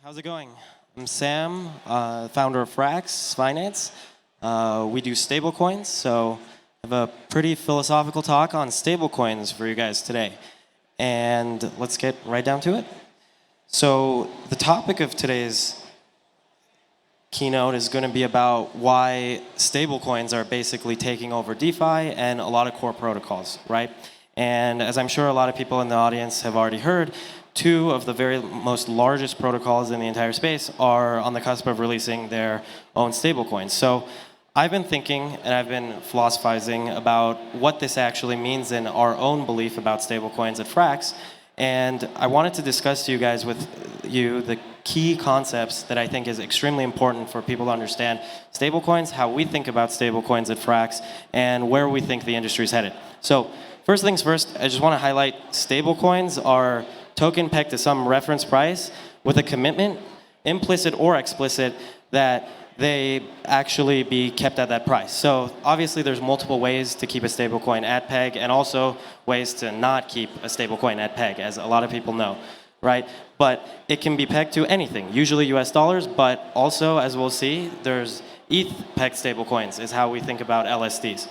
How's it going? I'm Sam, founder of Frax Finance. We do stablecoins, so I have a pretty philosophical talk on stablecoins for you guys today. And let's get right down to it. So the topic of today's keynote is going to be about why stablecoins are basically taking over DeFi and a lot of core protocols, right? And as I'm sure a lot of people in the audience have already heard, two of the very most largest protocols in the entire space are on the cusp of releasing their own stablecoins. So I've been thinking and I've been philosophizing about what this actually means in our own belief about stablecoins at Frax. And I wanted to discuss to you guys with you the key concepts that I think is extremely important for people to understand stablecoins, how we think about stablecoins at Frax, and where we think the industry is headed. So first things first, I just want to highlight stablecoins are token pegged to some reference price with a commitment, implicit or explicit, that they actually be kept at that price. So obviously there's multiple ways to keep a stablecoin at peg and also ways to not keep a stablecoin at peg, as a lot of people know, right? But it can be pegged to anything, usually US dollars, but also, as we'll see, there's ETH pegged stablecoins is how we think about LSDs.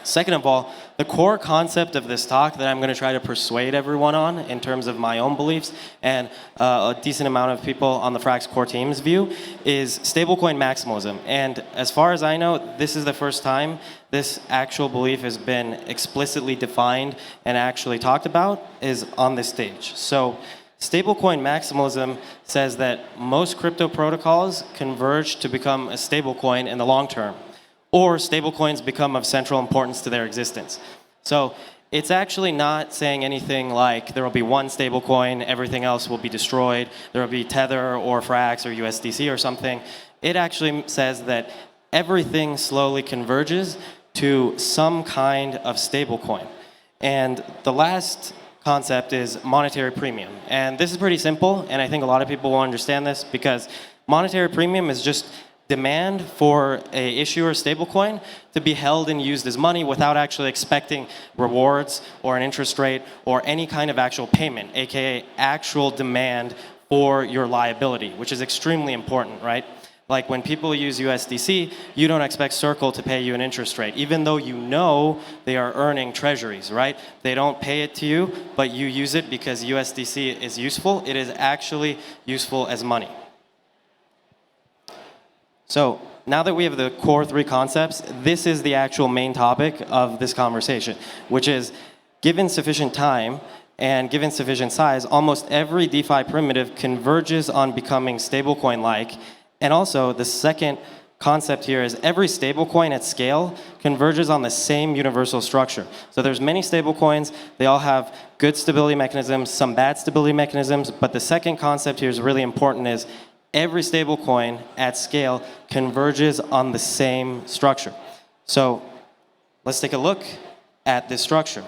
Second of all, the core concept of this talk that I'm going to try to persuade everyone on in terms of my own beliefs and a decent amount of people on the Frax core team's view is stablecoin maximalism. And as far as I know, this is the first time this actual belief has been explicitly defined and actually talked about is on this stage. So stablecoin maximalism says that most crypto protocols converge to become a stablecoin in the long term, or stablecoins become of central importance to their existence. So it's actually not saying anything like there will be one stablecoin, everything else will be destroyed, there will be Tether or Frax or USDC or something. It actually says that everything slowly converges to some kind of stablecoin. And the last concept is monetary premium. And this is pretty simple, and I think a lot of people will understand this because monetary premium is just demand for a issuer stablecoin to be held and used as money without actually expecting rewards or an interest rate or any kind of actual payment, aka actual demand for your liability, which is extremely important, right? Like when people use USDC, you don't expect Circle to pay you an interest rate, even though you know they are earning treasuries, right? They don't pay it to you, but you use it because USDC is useful. It is actually useful as money. So now that we have the core three concepts, this is the actual main topic of this conversation, which is given sufficient time and given sufficient size, almost every DeFi primitive converges on becoming stablecoin-like. And also the second concept here is every stablecoin at scale converges on the same universal structure. So there's many stablecoins, they all have good stability mechanisms, some bad stability mechanisms, but the second concept here is really important is every stablecoin at scale converges on the same structure. So let's take a look at this structure.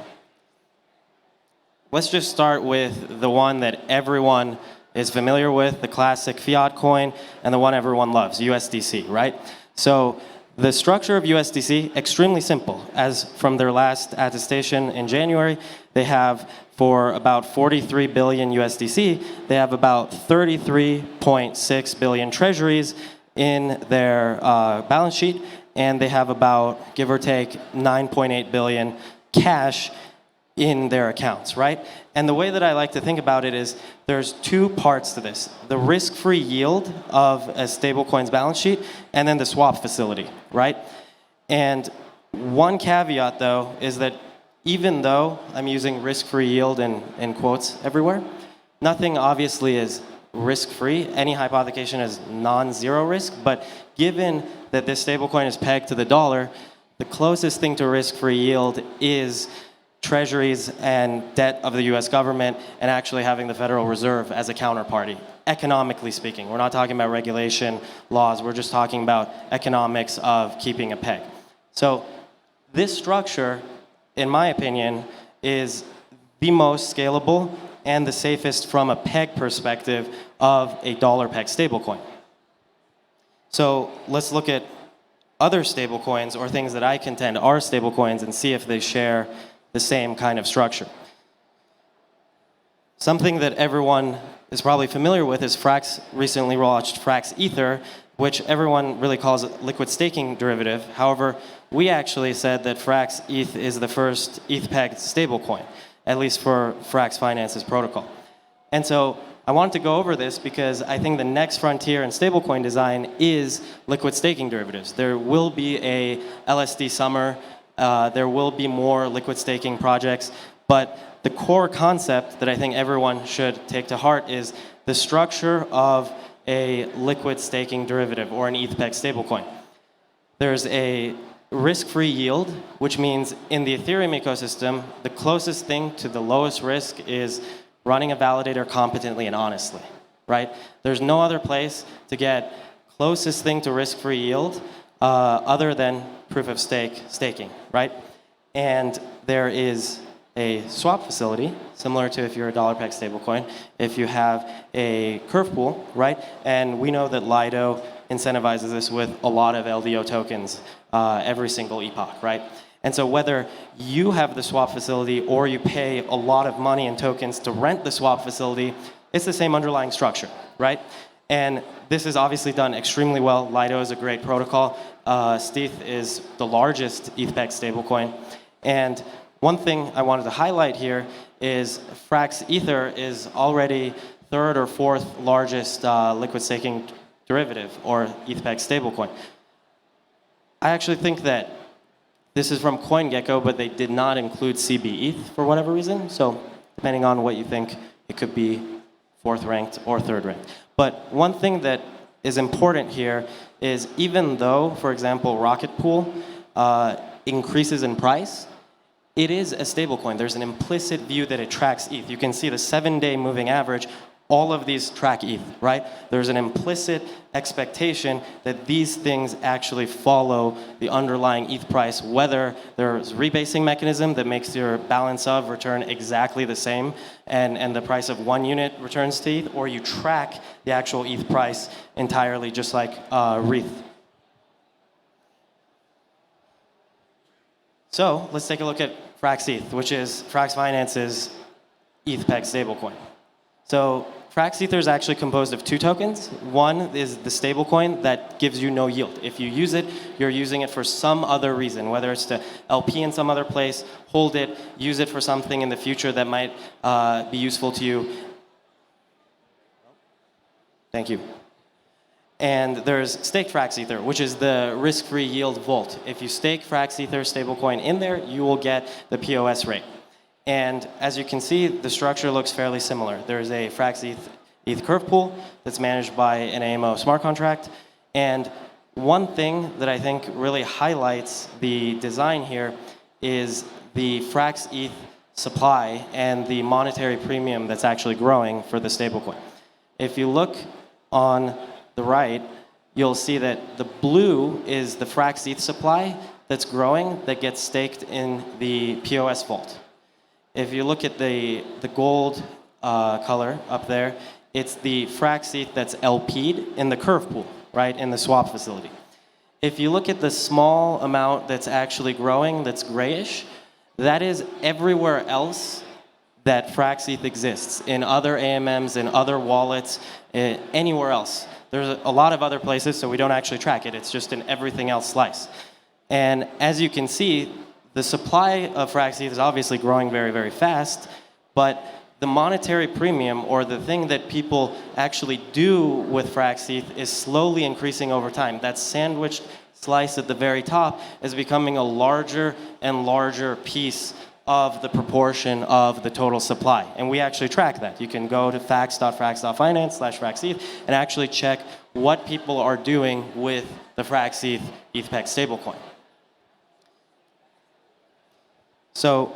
Let's just start with the one that everyone is familiar with, the classic fiat coin, and the one everyone loves, USDC, right? So the structure of USDC, extremely simple. As from their last attestation in January, they have for about 43 billion USDC, they have about 33.6 billion treasuries in their balance sheet, and they have about, give or take, 9.8 billion cash in their accounts, right? And the way that I like to think about it is there's two parts to this. The risk-free yield of a stablecoin's balance sheet, and then the swap facility, right? And one caveat, though, is that even though I'm using risk-free yield in quotes everywhere, nothing obviously is risk-free. Any hypothecation is non-zero risk, but given that this stablecoin is pegged to the dollar, the closest thing to risk-free yield is treasuries and debt of the US government and actually having the Federal Reserve as a counterparty, economically speaking. We're not talking about regulation, laws, we're just talking about economics of keeping a peg. So this structure, in my opinion, is the most scalable and the safest from a peg perspective of a dollar peg stablecoin. So let's look at other stablecoins or things that I contend are stablecoins and see if they share the same kind of structure. Something that everyone is probably familiar with is Frax recently launched frxETH, which everyone really calls a liquid staking derivative. However, we actually said that frxETH is the first ETH-pegged stablecoin, at least for Frax Finance's protocol. And so I wanted to go over this because I think the next frontier in stablecoin design is liquid staking derivatives. There will be a LSD summer. There will be more liquid staking projects. But the core concept that I think everyone should take to heart is the structure of a liquid staking derivative or an ETH-pegged stablecoin. There's a risk-free yield, which means in the Ethereum ecosystem, the closest thing to the lowest risk is running a validator competently and honestly, right? There's no other place to get closest thing to risk-free yield other than proof of stake staking, right? And there is a swap facility, similar to if you're a dollar-pegged stablecoin, if you have a curve pool, right? And we know that Lido incentivizes this with a lot of LDO tokens every single epoch, right? And so whether you have the swap facility or you pay a lot of money in tokens to rent the swap facility, it's the same underlying structure, right? And this is obviously done extremely well. Lido is a great protocol. stETH is the largest ETH-pegged stablecoin. And one thing I wanted to highlight here is frxETH is already third or fourth largest liquid staking derivative or ETH-pegged stablecoin. I actually think that this is from CoinGecko, but they did not include cbETH for whatever reason. So depending on what you think, it could be fourth ranked or third ranked. But one thing that is important here is even though, for example, Rocket Pool increases in price, it is a stablecoin. There's an implicit view that it tracks ETH. You can see the 7-day moving average. All of these track ETH, right? There's an implicit expectation that these things actually follow the underlying ETH price, whether there's rebasing mechanism that makes your balance of return exactly the same and the price of one unit returns to ETH, or you track the actual ETH price entirely, just like rETH. So let's take a look at frxETH, which is Frax Finance's ETH-pegged stablecoin. So frxETH is actually composed of two tokens. One is the stablecoin that gives you no yield. If you use it, you're using it for some other reason, whether it's to LP in some other place, hold it, use it for something in the future that might be useful to you. Thank you. And there's staked frxETH, which is the risk-free yield vault. If you stake frxETH stablecoin in there, you will get the POS rate. And as you can see, the structure looks fairly similar. There's a frxETH ETH curve pool that's managed by an AMO smart contract. And one thing that I think really highlights the design here is the frxETH supply and the monetary premium that's actually growing for the stablecoin. If you look on the right, you'll see that the blue is the frxETH supply that's growing that gets staked in the POS vault. If you look at the gold color up there, it's the frxETH that's LP'd in the curve pool, right, in the swap facility. If you look at the small amount that's actually growing, that's grayish, that is everywhere else that frxETH exists, in other AMMs, in other wallets, anywhere else. There's a lot of other places, so we don't actually track it. It's just in everything else slice. And as you can see, the supply of frxETH is obviously growing very, very fast, but the monetary premium, or the thing that people actually do with frxETH, is slowly increasing over time. That sandwiched slice at the very top is becoming a larger and larger piece of the proportion of the total supply. And we actually track that. You can go to fax.frax.finance/frxETH and actually check what people are doing with the frxETH ETH-pegged stablecoin. So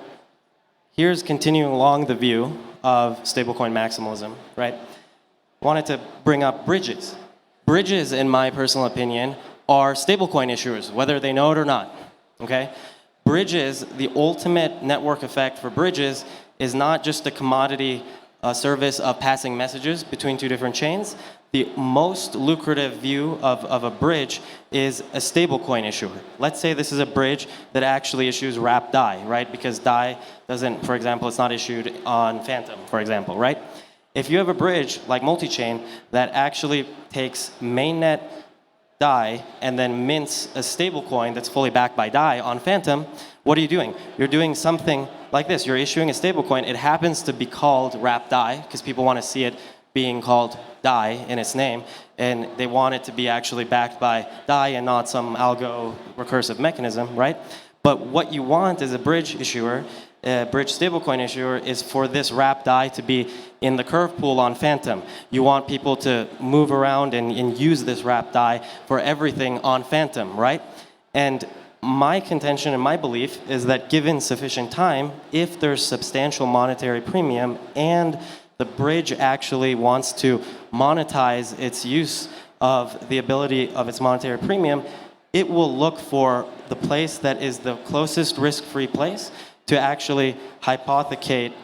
here's continuing along the view of stablecoin maximalism, right? I wanted to bring up bridges. Bridges, in my personal opinion, are stablecoin issuers, whether they know it or not, okay? Bridges, the ultimate network effect for bridges is not just a commodity service of passing messages between two different chains. The most lucrative view of a bridge is a stablecoin issuer. Let's say this is a bridge that actually issues wrapped DAI, right? Because DAI doesn't, for example, it's not issued on Phantom, for example, right? If you have a bridge like multi-chain that actually takes mainnet DAI and then mints a stablecoin that's fully backed by DAI on Phantom, what are you doing? You're doing something like this. You're issuing a stablecoin. It happens to be called wrapped DAI because people want to see it being called DAI in its name, and they want it to be actually backed by DAI and not some algo recursive mechanism, right? But what you want as a bridge issuer, a bridge stablecoin issuer, is for this wrapped DAI to be in the curve pool on Phantom. You want people to move around and use this wrapped DAI for everything on Phantom, right? And my contention and my belief is that given sufficient time, if there's substantial monetary premium and the bridge actually wants to monetize its use of the ability of its monetary premium, it will look for the place that is the closest risk-free place to actually hypothecate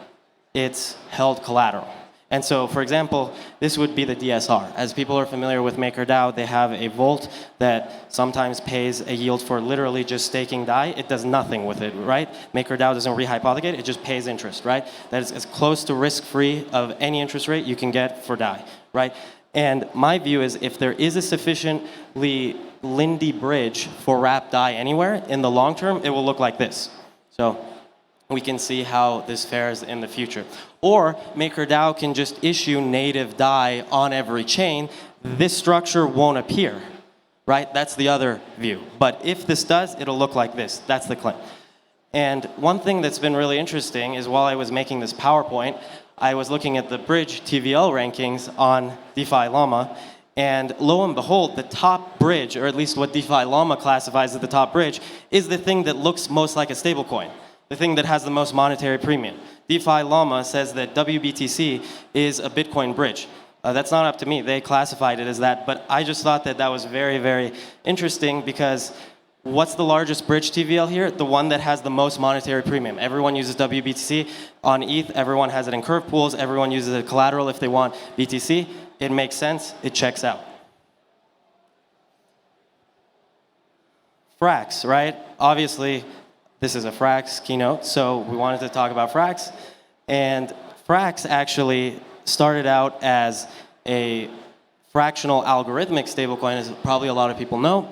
its held collateral. And so, for example, this would be the DSR. As people are familiar with MakerDAO, they have a vault that sometimes pays a yield for literally just staking DAI. It does nothing with it, right? MakerDAO doesn't rehypothecate, it just pays interest, right? That is as close to risk-free of any interest rate you can get for DAI, right? And my view is if there is a sufficiently Lindy bridge for wrapped DAI anywhere, in the long term, it will look like this. So we can see how this fares in the future. Or MakerDAO can just issue native DAI on every chain. This structure won't appear, right? That's the other view. But if this does, it'll look like this. That's the claim. And one thing that's been really interesting is while I was making this PowerPoint, I was looking at the bridge TVL rankings on DeFi Llama, and lo and behold, the top bridge, or at least what DeFi Llama classifies as the top bridge, is the thing that looks most like a stablecoin, the thing that has the most monetary premium. DeFi Llama says that WBTC is a Bitcoin bridge. That's not up to me. They classified it as that, but I just thought that that was very, very interesting because what's the largest bridge TVL here? The one that has the most monetary premium. Everyone uses WBTC. On ETH, everyone has it in curve pools. Everyone uses it collateral if they want BTC. It makes sense. It checks out. Frax, right? Obviously, this is a Frax keynote, so we wanted to talk about Frax. And Frax actually started out as a fractional algorithmic stablecoin, as probably a lot of people know.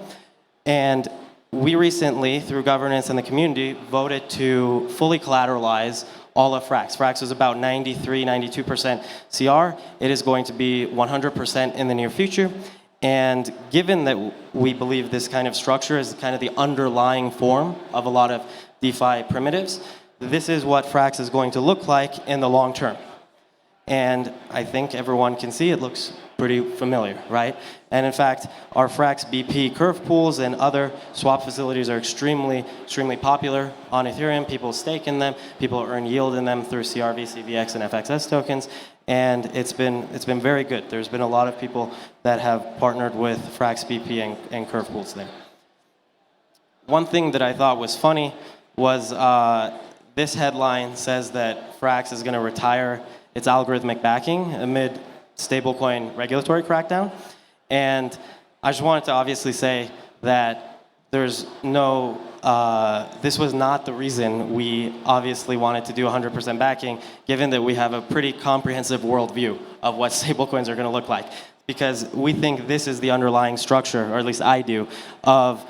And we recently, through governance and the community, voted to fully collateralize all of Frax. Frax was about 93, 92% CR. It is going to be 100% in the near future. And given that we believe this kind of structure is kind of the underlying form of a lot of DeFi primitives, this is what Frax is going to look like in the long term. And I think everyone can see it looks pretty familiar, right? And in fact, our Frax BP curve pools and other swap facilities are extremely, extremely popular on Ethereum. People stake in them, people earn yield in them through CRV, CVX, and FXS tokens. And it's been very good. There's been a lot of people that have partnered with Frax BP and curve pools there. One thing that I thought was funny was this headline says that Frax is going to retire its algorithmic backing amid stablecoin regulatory crackdown. And I just wanted to obviously say that there's no, this was not the reason we obviously wanted to do 100% backing, given that we have a pretty comprehensive worldview of what stablecoins are going to look like. Because we think this is the underlying structure, or at least I do, of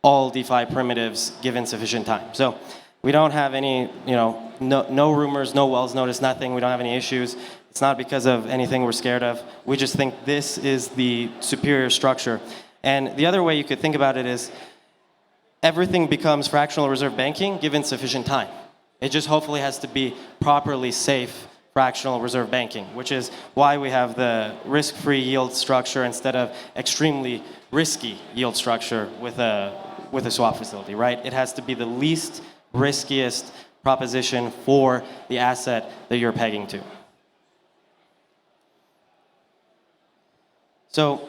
all DeFi primitives given sufficient time. So we don't have any, no rumors, no wells notice, nothing. We don't have any issues. It's not because of anything we're scared of. We just think this is the superior structure. And the other way you could think about it is everything becomes fractional reserve banking given sufficient time. It just hopefully has to be properly safe fractional reserve banking, which is why we have the risk-free yield structure instead of extremely risky yield structure with a swap facility, right? It has to be the least riskiest proposition for the asset that you're pegging to. So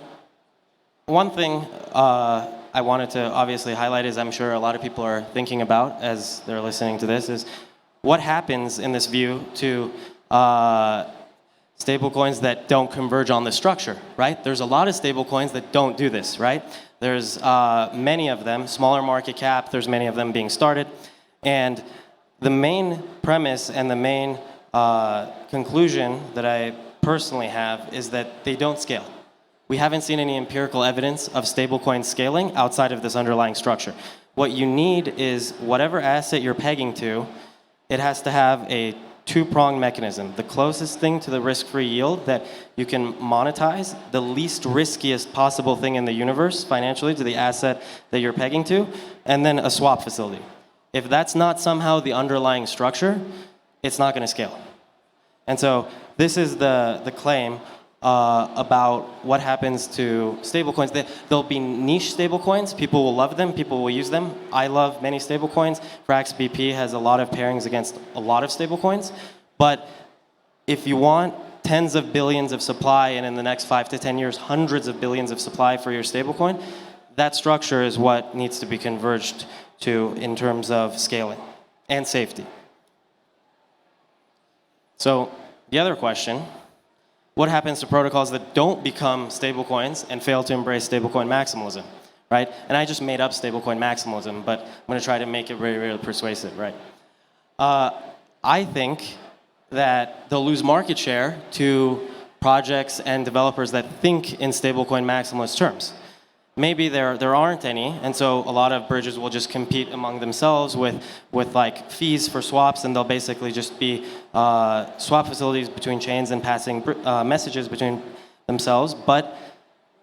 one thing I wanted to obviously highlight is I'm sure a lot of people are thinking about as they're listening to this is what happens in this view to stablecoins that don't converge on the structure, right? There's a lot of stablecoins that don't do this, right? There's many of them, smaller market cap, there's many of them being started. And the main premise and the main conclusion that I personally have is that they don't scale. We haven't seen any empirical evidence of stablecoin scaling outside of this underlying structure. What you need is whatever asset you're pegging to, it has to have a two-pronged mechanism. The closest thing to the risk-free yield that you can monetize, the least riskiest possible thing in the universe financially to the asset that you're pegging to, and then a swap facility. If that's not somehow the underlying structure, it's not going to scale. And so this is the claim about what happens to stablecoins. There'll be niche stablecoins. People will love them. People will use them. I love many stablecoins. Frax BP has a lot of pairings against a lot of stablecoins. But if you want tens of billions of supply and in the next 5 to 10 years, hundreds of billions of supply for your stablecoin, that structure is what needs to be converged to in terms of scaling and safety. So the other question, what happens to protocols that don't become stablecoins and fail to embrace stablecoin maximalism, right? And I just made up stablecoin maximalism, but I'm going to try to make it very, very persuasive, right? I think that they'll lose market share to projects and developers that think in stablecoin maximalist terms. Maybe there aren't any, and so a lot of bridges will just compete among themselves with like fees for swaps, and they'll basically just be swap facilities between chains and passing messages between themselves. But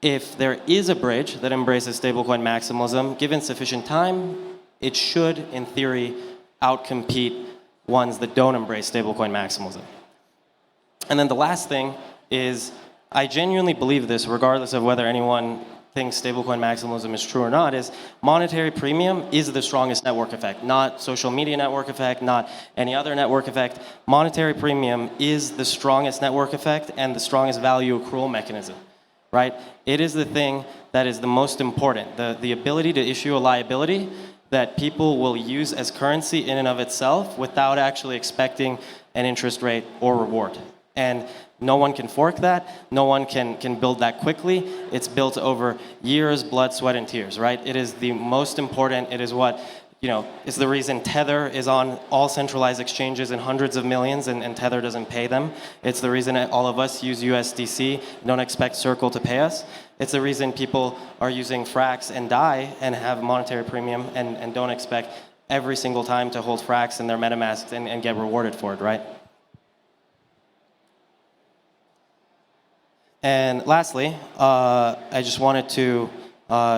if there is a bridge that embraces stablecoin maximalism, given sufficient time, it should, in theory, outcompete ones that don't embrace stablecoin maximalism. And then the last thing is, I genuinely believe this, regardless of whether anyone thinks stablecoin maximalism is true or not, is monetary premium is the strongest network effect, not social media network effect, not any other network effect. Monetary premium is the strongest network effect and the strongest value accrual mechanism, right? It is the thing that is the most important, the ability to issue a liability that people will use as currency in and of itself without actually expecting an interest rate or reward. And no one can fork that. No one can build that quickly. It's built over years, blood, sweat, and tears, right? It is the most important. It is what, is the reason Tether is on all centralized exchanges in hundreds of millions and Tether doesn't pay them. It's the reason all of us use USDC, don't expect Circle to pay us. It's the reason people are using Frax and DAI and have monetary premium and don't expect every single time to hold Frax in their MetaMasks and get rewarded for it, right? And lastly, I just wanted to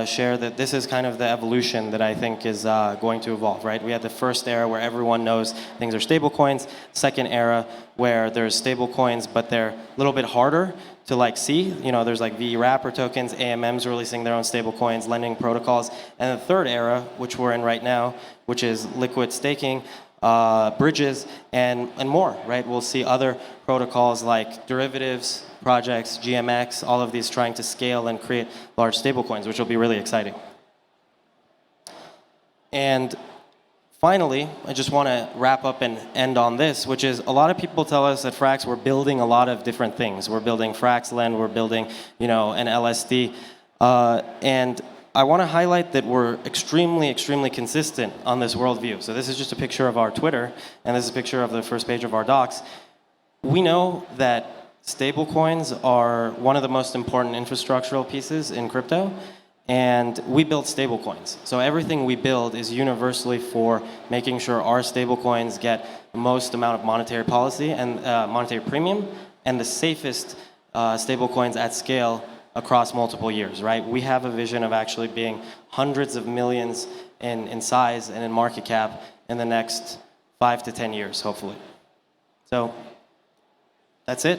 share that this is kind of the evolution that I think is going to evolve, right? We had the first era where everyone knows things are stablecoins. Second era where there's stablecoins, but they're a little bit harder to see. There's like VE wrapper tokens, AMMs releasing their own stablecoins, lending protocols. And the third era, which we're in right now, which is liquid staking, bridges, and more, right? We'll see other protocols like derivatives, projects, GMX, all of these trying to scale and create large stablecoins, which will be really exciting. And finally, I just want to wrap up and end on this, which is a lot of people tell us at Frax we're building a lot of different things. We're building FraxLend, we're building, an LSD, and I want to highlight that we're extremely, extremely consistent on this worldview. So this is just a picture of our Twitter, and this is a picture of the first page of our docs. We know that stablecoins are one of the most important infrastructural pieces in crypto, and we build stablecoins. So everything we build is universally for making sure our stablecoins get the most amount of monetary policy and monetary premium, and the safest stablecoins at scale across multiple years, right? We have a vision of actually being hundreds of millions in size and in market cap in the next 5 to 10 years, hopefully. So that's it.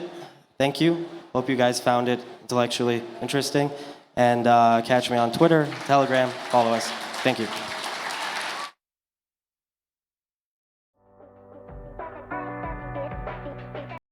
Thank you. Hope you guys found it intellectually interesting. And catch me on Twitter, Telegram, follow us. Thank you.